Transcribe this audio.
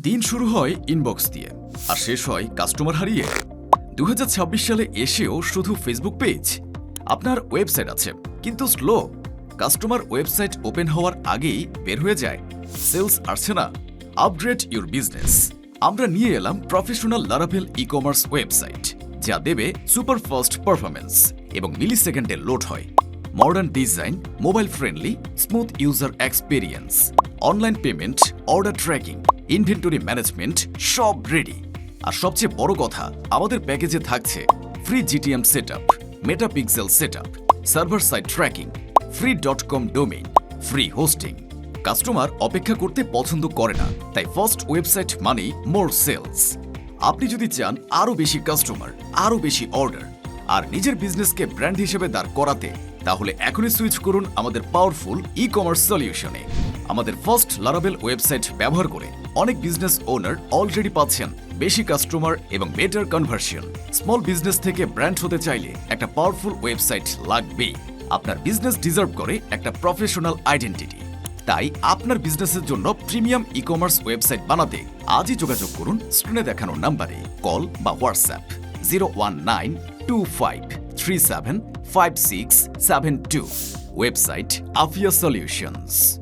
দিন শুরু হয় ইনবক্স দিয়ে আর শেষ হয় কাস্টমার হারিয়ে। 2026 সালে এসেও শুধু ফেসবুক পেজ। আপনার ওয়েবসাইট আছে কিন্তু স্লো, কাস্টমার ওয়েবসাইট ওপেন হওয়ার আগেই বের হয়ে যায়। সেলস আসছে না। Upgrade your business. আমরা নিয়ে এলাম professional Laravel e commerce website, যা দেবে সুপার ফাস্ট পারফরমেন্স এবং মিলি সেকেন্ডে লোড হয়। Modern design, mobile friendly, smooth user experience, online payment, order tracking, inventory management সব রেডি। আর সবচেয়ে বড় কথা, আমাদের প্যাকেজে থাকছে free GTM setup, meta pixel setup, server side tracking, free .com domain, free hosting. Customer অপেক্ষা করতে পছন্দ করে না, তাই ফার্স্ট ওয়েবসাইট মানেই মোর সেলস। আপনি যদি চান আরো বেশি কাস্টমার, আরো বেশি অর্ডার আর নিজের বিজনেসকে ব্র্যান্ড হিসেবে দাঁড় করাতে, তাহলে এখনই সুইচ করুন আমাদের পাওয়ারফুল ই কমার্স সলিউশনে। আমাদের ফার্স্ট লারাভেল ওয়েবসাইট ব্যবহার করে অনেক বিজনেস ওনার অলরেডি পাচ্ছেন বেশি কাস্টমার এবং বেটার কনভার্সন। স্মল বিজনেস থেকে ব্র্যান্ড হতে চাইলে একটা পাওয়ারফুল ওয়েবসাইট লাগবেই। আপনার বিজনেস ডিজার্ভ করে একটা প্রফেশনাল আইডেন্টিটি। তাই আপনার বিজনেসের জন্য প্রিমিয়াম ই কমার্স ওয়েবসাইট বানাতে আজই যোগাযোগ করুন স্ক্রিনে দেখানো নাম্বারে, কল বা হোয়াটসঅ্যাপ 01925375672। Website Afia solutions.